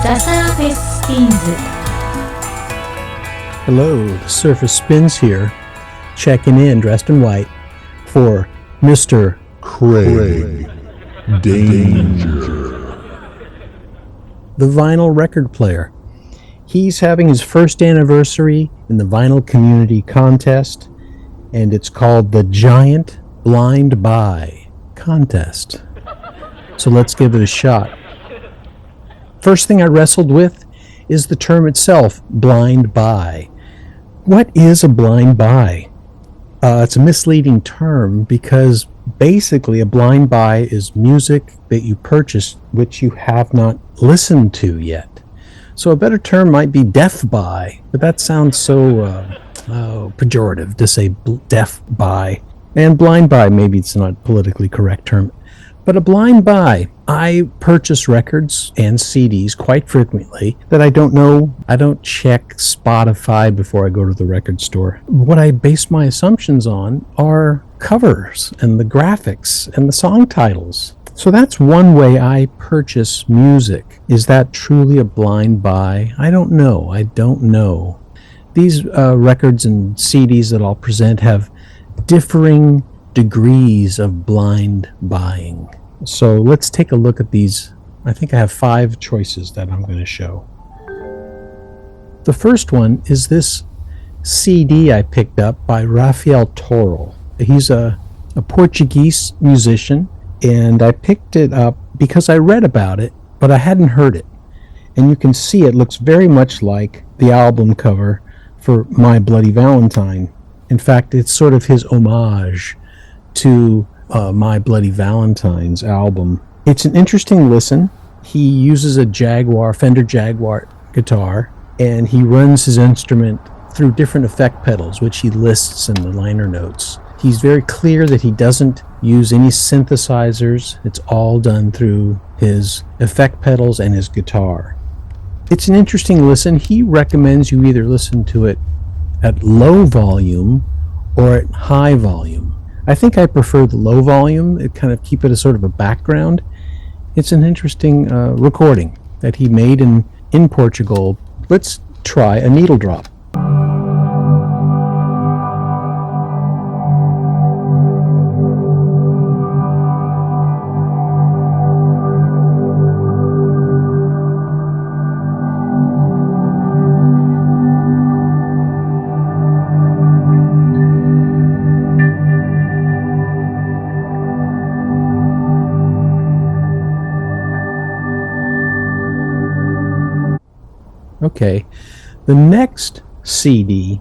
The Surface Spins. Hello, the Surface Spins here, checking in dressed in white for Mr. Craig Danger. The vinyl record player. He's having his first anniversary in the Vinyl Community Contest, and it's called the Giant Blind Buy Contest. So let's give it a shot. First thing I wrestled with is the term itself, blind buy. What is a blind buy? It's a misleading term because basically a blind buy is music that you purchase which you have not listened to yet. So a better term might be deaf buy, but that sounds so pejorative to say deaf buy. And blind buy, maybe it's not a politically correct term. But a blind buy, I purchase records and CDs quite frequently that I don't know. I don't check Spotify before I go to the record store. What I base my assumptions on are covers and the graphics and the song titles. So that's one way I purchase music. Is that truly a blind buy? I don't know. These records and CDs that I'll present have differing degrees of blind buying. So let's take a look at these. I think I have 5 choices that I'm going to show. The first one is this CD I picked up by Rafael Toro. He's a Portuguese musician, and I picked it up because I read about it, but I hadn't heard it. And you can see it looks very much like the album cover for My Bloody Valentine. In fact, it's sort of his homage to My Bloody Valentine's album. It's an interesting listen. He uses a Fender Jaguar guitar, and he runs his instrument through different effect pedals, which he lists in the liner notes. He's very clear that he doesn't use any synthesizers. It's all done through his effect pedals and his guitar. It's an interesting listen. He recommends you either listen to it at low volume or at high volume. I think I prefer the low volume. It kind of keep it as sort of a background. It's an interesting recording that he made in Portugal. Let's try a needle drop. Okay, the next CD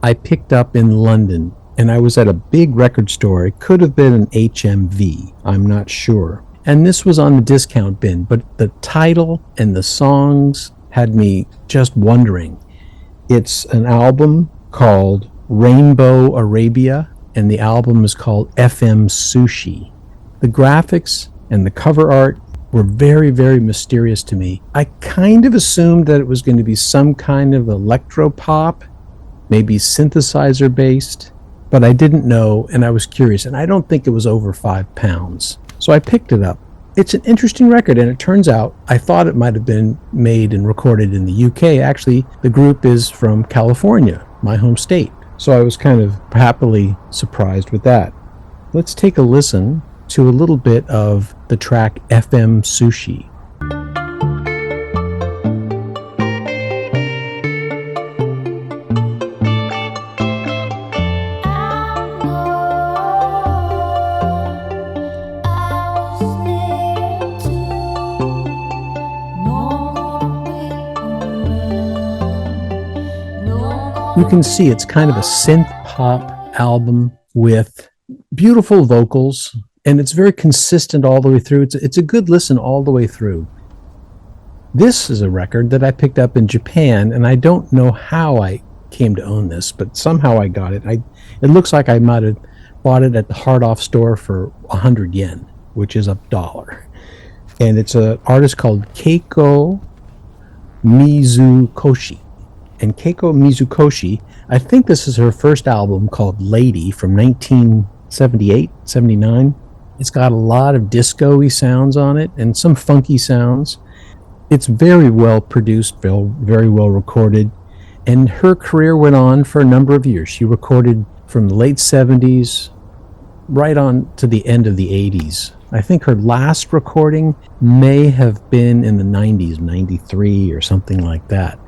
I picked up in London, and I was at a big record store. It could have been an HMV, I'm not sure. And this was on the discount bin, but the title and the songs had me just wondering. It's an album called Rainbow Arabia, and the album is called FM Sushi. The graphics and the cover art were very, very mysterious to me. I kind of assumed that it was going to be some kind of electro-pop, maybe synthesizer-based, but I didn't know, and I was curious, and I don't think it was over £5. So I picked it up. It's an interesting record, and it turns out I thought it might have been made and recorded in the UK. Actually, the group is from California, my home state. So I was kind of happily surprised with that. Let's take a listen to a little bit of the track FM Sushi. You can see it's kind of a synth pop album with beautiful vocals, and it's very consistent all the way through. It's a good listen all the way through. This is a record that I picked up in Japan, and I don't know how I came to own this, but somehow I got it. It looks like I might have bought it at the Hard Off store for 100 yen, which is $1. And it's an artist called Keiko Mizukoshi. And Keiko Mizukoshi, I think this is her first album called Lady from 1978, 79. It's got a lot of disco-y sounds on it and some funky sounds. It's very well produced, very well recorded, and her career went on for a number of years. She recorded from the late 70s right on to the end of the 80s. I think her last recording may have been in the 90s, 93 or something like that.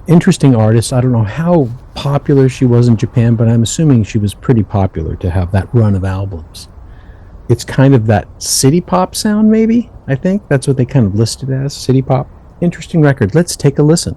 Interesting artist. I don't know how popular she was in Japan, but I'm assuming she was pretty popular to have that run of albums. It's kind of that city pop sound, maybe. I think that's what they kind of listed as, city pop. Interesting record. Let's take a listen.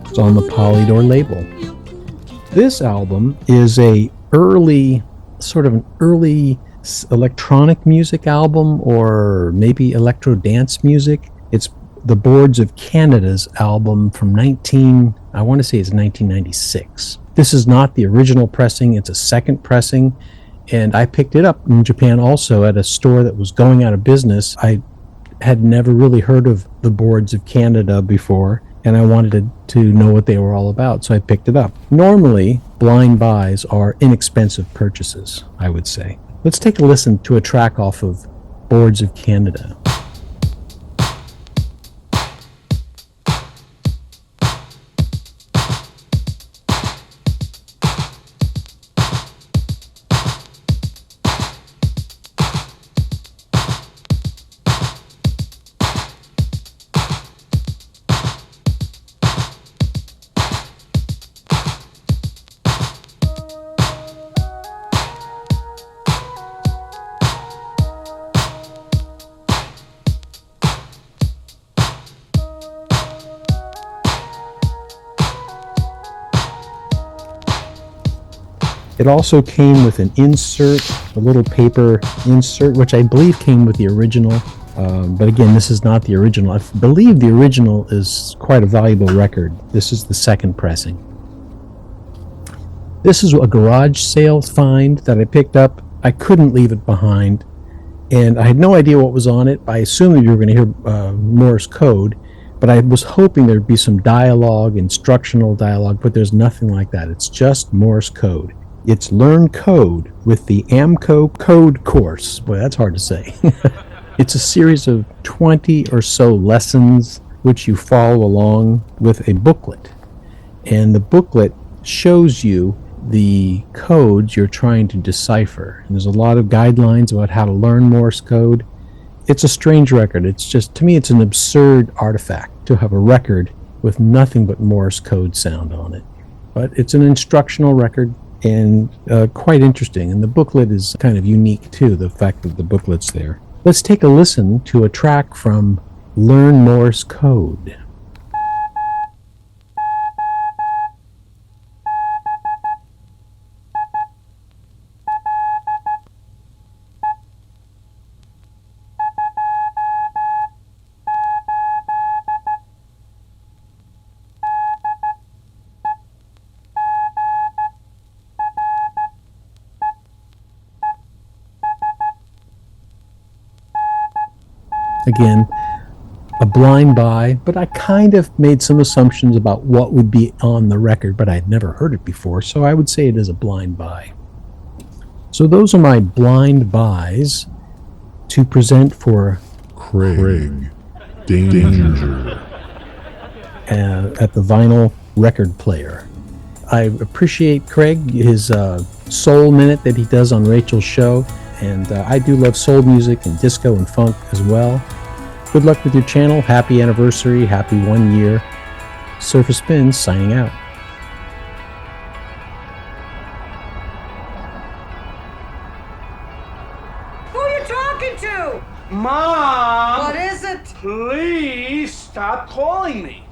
It's on the Polydor label. This album is an early electronic music album, or maybe electro dance music. It's the Boards of Canada's album from I want to say it's 1996. This is not the original pressing, it's a second pressing, and I picked it up in Japan also at a store that was going out of business. I had never really heard of the Boards of Canada before, and I wanted to know what they were all about, so I picked it up. Normally, blind buys are inexpensive purchases, I would say. Let's take a listen to a track off of Boards of Canada. It also came with an insert, a little paper insert, which I believe came with the original. But again, this is not the original. I believe the original is quite a valuable record. This is the second pressing. This is a garage sale find that I picked up. I couldn't leave it behind, and I had no idea what was on it. I assumed you were going to hear Morse code, but I was hoping there'd be some dialogue, instructional dialogue, but there's nothing like that. It's just Morse code. It's Learn Code with the AMCO Code Course. Boy, that's hard to say. It's a series of 20 or so lessons which you follow along with a booklet. And the booklet shows you the codes you're trying to decipher. And there's a lot of guidelines about how to learn Morse code. It's a strange record. It's just, to me, it's an absurd artifact to have a record with nothing but Morse code sound on it. But it's an instructional record, and quite interesting. And the booklet is kind of unique too, the fact that the booklet's there. Let's take a listen to a track from Learn Morse Code. Again, a blind buy, but I kind of made some assumptions about what would be on the record, but I'd never heard it before, so I would say it is a blind buy. So those are my blind buys to present for Craig Danger at the vinyl record player. I appreciate Craig, his soul minute that he does on Rachel's show, and I do love soul music and disco and funk as well. Good luck with your channel. Happy anniversary. Happy 1 year. Surface Spins signing out. Who are you talking to? Mom! What is it? Please stop calling me.